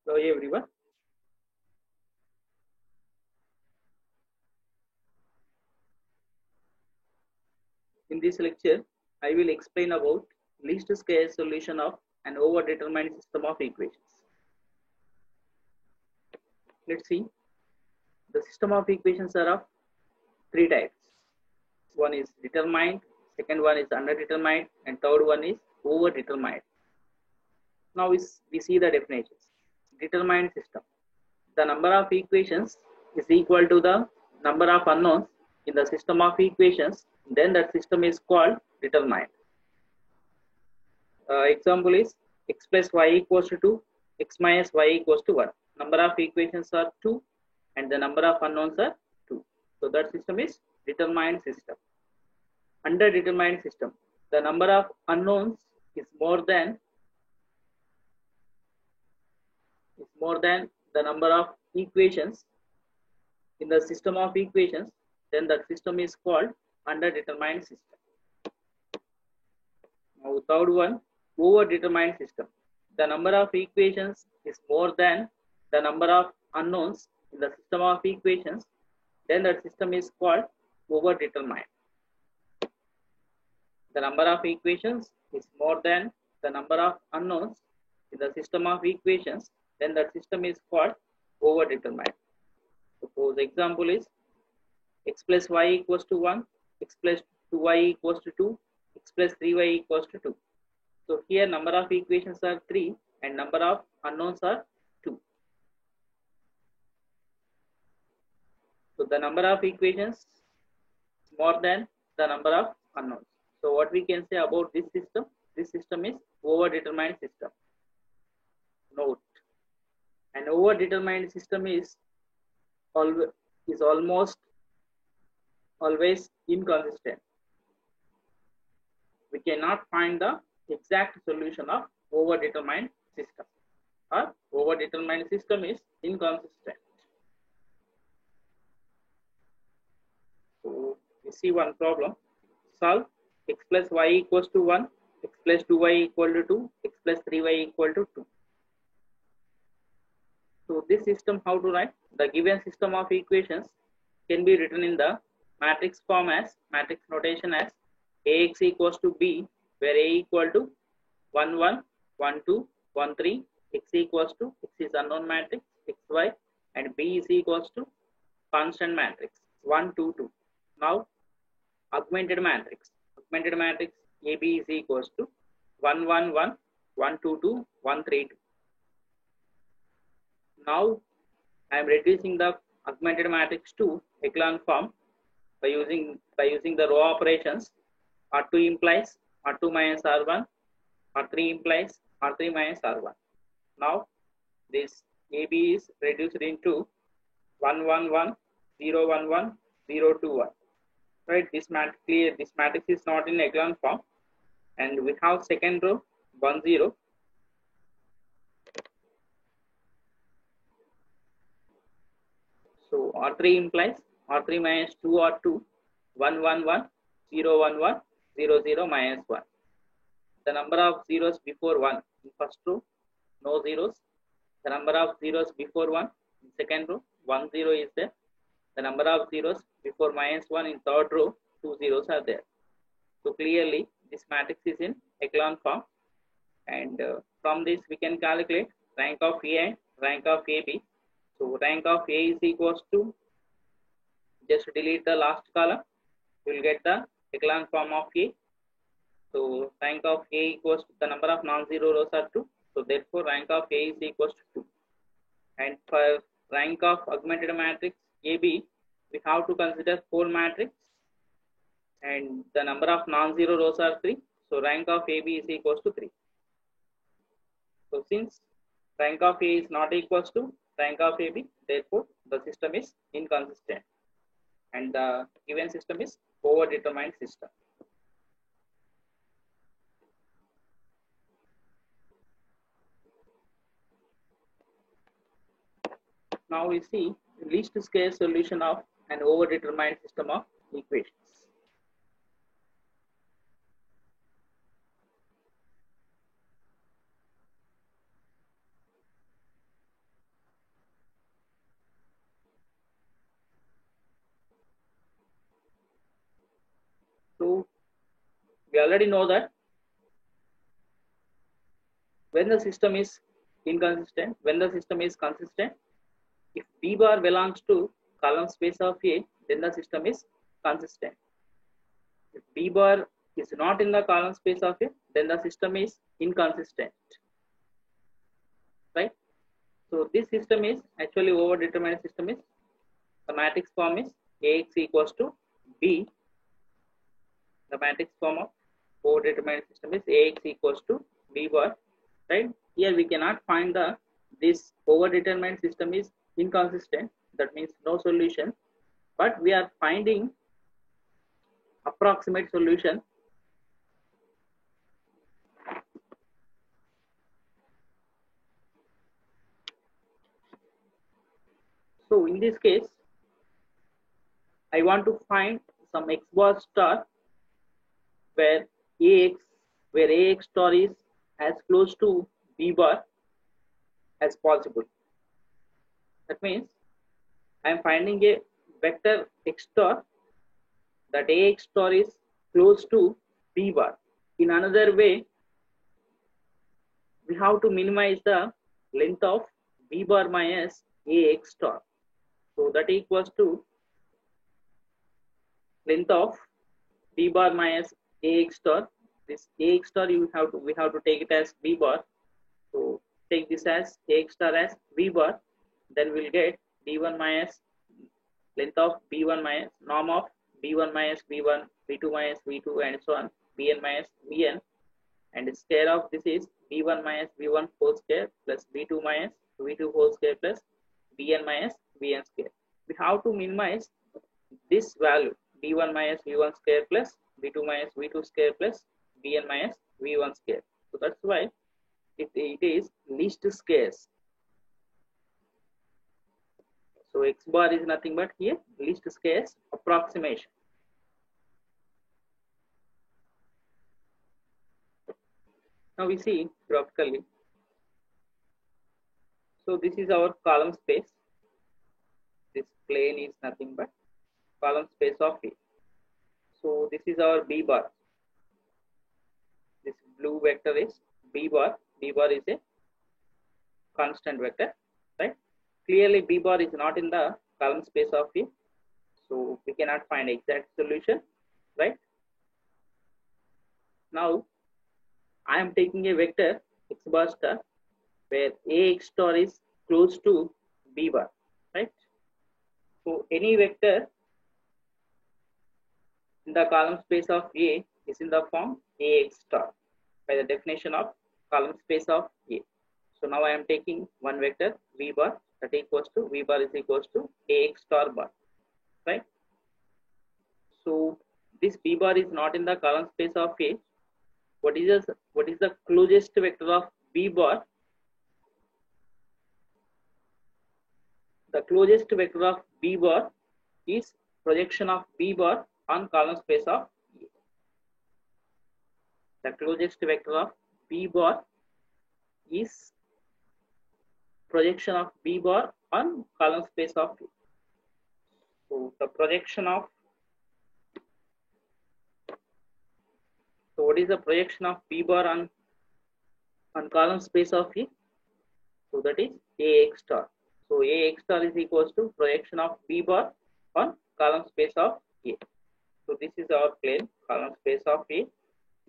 Hello everyone. In this lecture, I will explain about least square solution of an overdetermined system of equations. Let's see. The system of equations are of three types. One is determined, second one is underdetermined, and third one is overdetermined. Now we see the definitions. Determined system. The number of equations is equal to the number of unknowns in the system of equations. Then that system is called determined. Example is x plus y equals to 2, x minus y equals to 1. Number of equations are 2 and the number of unknowns are 2. So that system is determined system. Underdetermined system. The number of unknowns is more than the number of equations in the system of equations. Then that system is called underdetermined system. Now third one, overdetermined system. The number of equations is more than the number of unknowns in the system of equations. Then that system is called overdetermined. The number of equations is more than the number of unknowns in the system of equations. Then that system is called overdetermined. Suppose example is x plus y equals to 1, x plus 2y equals to 2, x plus 3y equals to 2. So here number of equations are 3 and number of unknowns are 2. So the number of equations is more than the number of unknowns. So what we can say about this system? This system is overdetermined system. Note, an overdetermined system is almost always inconsistent. We cannot find the exact solution of overdetermined system. Or overdetermined system is inconsistent. So we see one problem. Solve x plus y equals to 1, x plus 2y equal to 2, x plus 3y equal to 2. So this system, how to write? The given system of equations can be written in the matrix form as matrix notation as Ax equals to B, where A equal to 1 1 1 2 1 3, x equals to x is unknown matrix x y, and B is equals to constant matrix 1 2 2. Now augmented matrix AB is equals to 1 1 1 1 2 2 1 3 2. Now I am reducing the augmented matrix to echelon form by using the row operations. R2 implies R2 minus R1, R3 implies R3 minus R1. Now this AB is reduced into 1 1 1 0 1 1 0 2 1. Right, this matrix is not in echelon form, and we have second row 1 0. So R3 implies R3 minus 2 R2 1 1 1 0 1 1 0 0 minus 1. The number of zeros before 1 in first row, no zeros. The number of zeros before 1 in second row, 1 0 is there. The number of zeros before minus 1 in third row, 2 zeros are there. So clearly this matrix is in echelon form, and from this we can calculate rank of A and rank of AB. So rank of A is equals to, just delete the last column, you will get the echelon form of A. So rank of A equals to the number of non-zero rows are 2. So therefore rank of A is equals to 2. And for rank of augmented matrix AB, we have to consider whole matrix, and the number of non-zero rows are 3. So rank of AB is equals to 3. So since rank of A is not equals to rank of AB, therefore the system is inconsistent, and the given system is overdetermined system. Now we see least square solution of an overdetermined system of equations. We already know that when the system is inconsistent, when the system is consistent, if B bar belongs to column space of A, then the system is consistent. If B bar is not in the column space of A, then the system is inconsistent. Right? So this system is actually overdetermined system is, the matrix form is AX equals to B. The matrix form of overdetermined system is AX equals to B bar. Right? Here we cannot find this overdetermined system is inconsistent. That means no solution. But we are finding approximate solution. So in this case, I want to find some X bar star where AX star is as close to B bar as possible. That means I am finding a vector X star that AX star is close to B bar. In another way, we have to minimize the length of B bar minus AX star. So that equals to length of B bar minus AX star. This AX star we have to take it as B bar. So take this as AX star as B bar. Then we'll get B1 minus length of B1 minus norm of B1 minus B1, B2 minus B2, and so on, Bn minus Bn, and the square of this is B1 minus B1 whole square plus B2 minus B2 whole square plus Bn minus Bn square. We have to minimize this value B1 minus B1 square plus B2 minus B2 square plus Bn minus B1 square. So that's why it is least squares. So X bar is nothing but here least squares approximation. Now we see graphically. So this is our column space. This plane is nothing but column space of A. So this is our B bar. This blue vector is B bar. B bar is a constant vector, right? Clearly B bar is not in the column space of A. So we cannot find exact solution, right? Now I am taking a vector X bar star where AX star is close to B bar, right? So any vector in the column space of A is in the form AX star by the definition of column space of A. So now I am taking one vector V bar that equals to V bar is equals to AX star bar, right? So this B bar is not in the column space of A. What is the closest vector of B bar? The closest vector of B bar is projection of B bar on column space of A. The closest vector of B bar is projection of B bar on column space of A. So the projection of, so what is the projection of B bar on column space of A? So that is AX star. So AX star is equals to projection of B bar on column space of A. So this is our plane column space of A.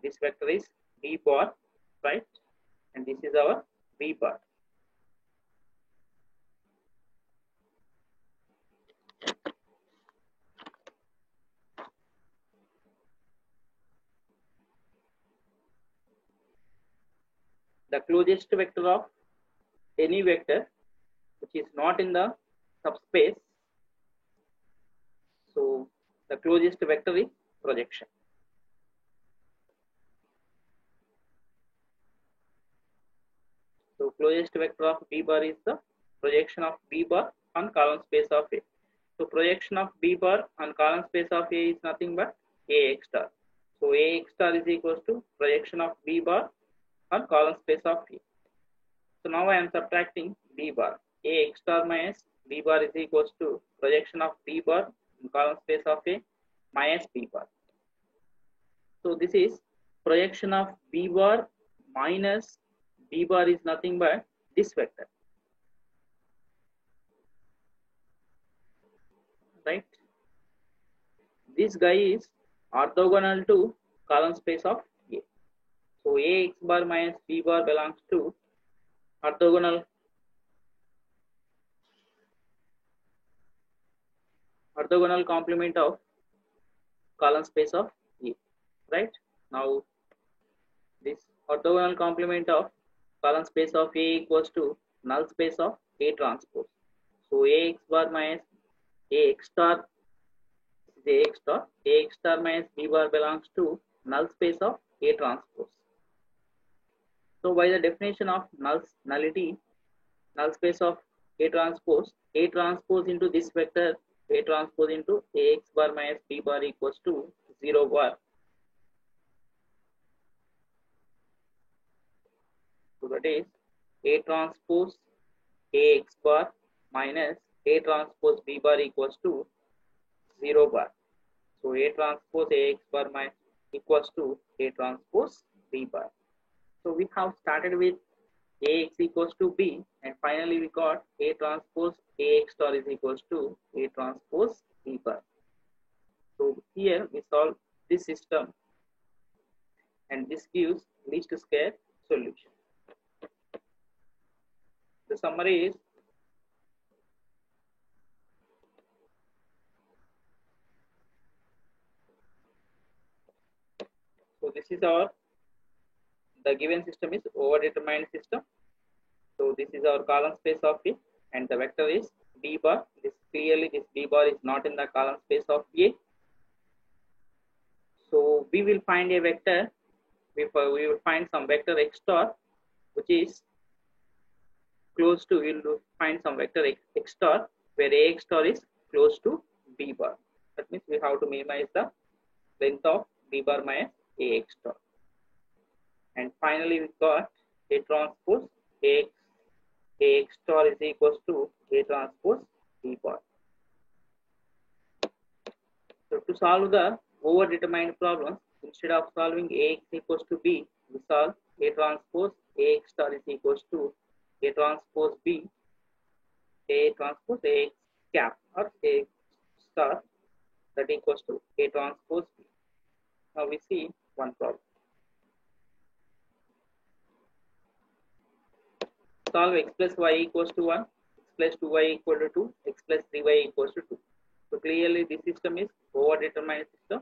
This vector is B bar, right? And this is our B bar. The closest vector of any vector which is not in the subspace, so the closest vector is projection. So closest vector of B bar is the projection of B bar on column space of A. So projection of B bar on column space of A is nothing but AX star. So AX star is equals to projection of B bar on column space of A. So now I am subtracting B bar. AX star minus B bar is equals to projection of B bar in column space of A minus B bar. So this is projection of b bar minus b bar is nothing but this vector, right? This guy is orthogonal to column space of A. So Ax bar minus B bar belongs to orthogonal complement of column space of A, right? Now this orthogonal complement of column space of A equals to null space of A transpose. So Ax bar minus Ax star is Ax star minus B bar belongs to null space of A transpose. So by the definition of nullity, null space of A transpose into this vector A transpose into Ax bar minus B bar equals to 0 bar. So that is A transpose Ax bar minus A transpose B bar equals to 0 bar. So A transpose Ax bar minus equals to A transpose B bar. So we have started with Ax equals to B, and finally we got A transpose Ax star is equals to A transpose B bar. So here we solve this system, and this gives least square solution. The summary is so this is the given system is overdetermined system. So this is our column space of A, and the vector is B bar. This clearly this B bar is not in the column space of A. So we will find a vector. We will find some vector x star, which is close to. We will find some vector x star where Ax star is close to B bar. That means we have to minimize the length of B bar minus Ax star. And finally we got A transpose Ax star is equals to A transpose B bar. So to solve the overdetermined problems, instead of solving Ax equals to B, we solve A transpose Ax star is equals to A transpose B, A transpose Ax cap or Ax star that equals to A transpose B. Now we see one problem. Solve x plus y equals to 1, x plus 2y equal to 2, x plus 3y equals to 2. So clearly this system is overdetermined system.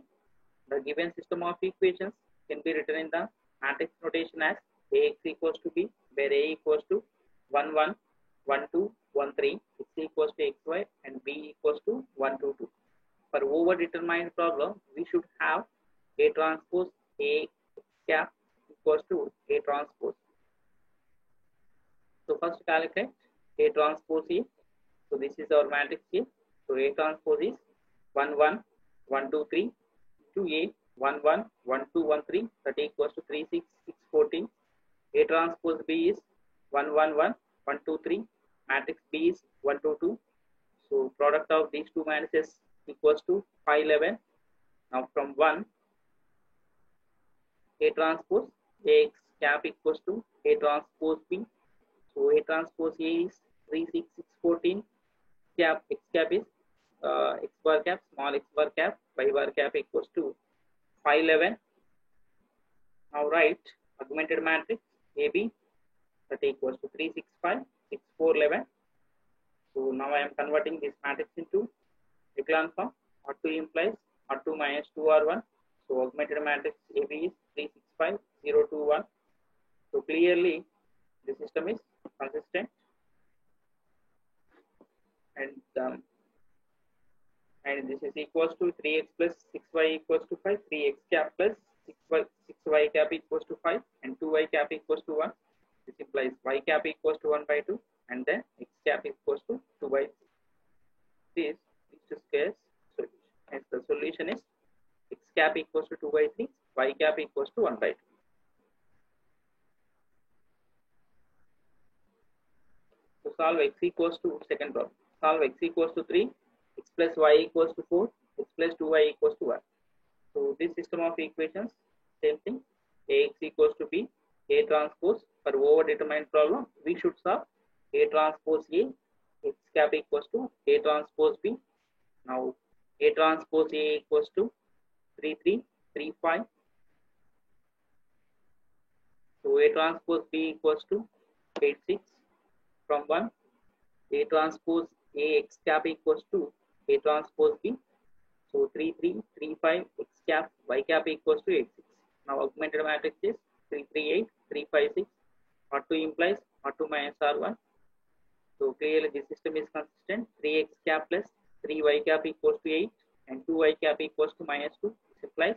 The given system of equations can be written in the matrix notation as Ax equals to B, where A equals to 1, 1, 1, 2, 1, 3, x equals to xy, and B equals to 1, 2, 2. For overdetermined problem, we should have A transpose A cap equals to A transpose. So first calculate A transpose A. So this is our matrix here. So A transpose is 1, 1, 1, 2, 3 to A 1, 1, 1, 2, 1, 3 that equals to 3, 6, 6, 14. A transpose B is 1, 1, 1, 1, 2, 3. Matrix B is 1, 2, 2. So product of these two matrices equals to 5, 11. Now from 1, A transpose Ax cap equals to A transpose B. So A transpose A is 3, 6, 6, 14. Cap x cap is x bar cap, small x bar cap, y bar cap equals to 5, 11. Now write augmented matrix AB that equals to 3, 6, 5, 6, 4, 11. So now I am converting this matrix into echelon form. R2 implies R2 minus 2R1. So augmented matrix AB is 3, 6, 5, 0, 2, 1. So clearly the system is consistent, and this is equals to 3x plus 6y equals to 5, 3x cap plus 6y cap equals to 5, and 2y cap equals to 1. This implies y cap equals to 1 by 2, and then x cap equals to 2 by 3. This is the square solution, and the solution is x cap equals to 2 by 3, y cap equals to 1 by 2. So solve x equals to second problem. Solve x equals to 3, x plus y equals to 4, x plus 2y equals to 1. So this system of equations, same thing. Ax equals to B, A transpose. For over-determined problem, we should solve A transpose A, X cap equals to A transpose B. Now, A transpose A equals to 3, 3, 3, 5. So, A transpose B equals to 8, 6 from 1. A transpose A X cap equals to A transpose B. So 3, 3, 3, 5, X cap, Y cap equals to 8, 6. Now augmented matrix is 3, 3, 8, 3, 5, 6. R2 implies R2 minus R1. So clearly this system is consistent. 3X cap plus 3Y cap equals to 8 and 2Y cap equals to minus 2. This implies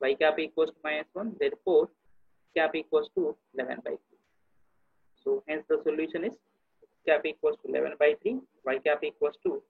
Y cap equals to minus 1. Therefore, cap equals to 11 by 3. So hence the solution is X cap equals to 11 by 3, Y cap equals to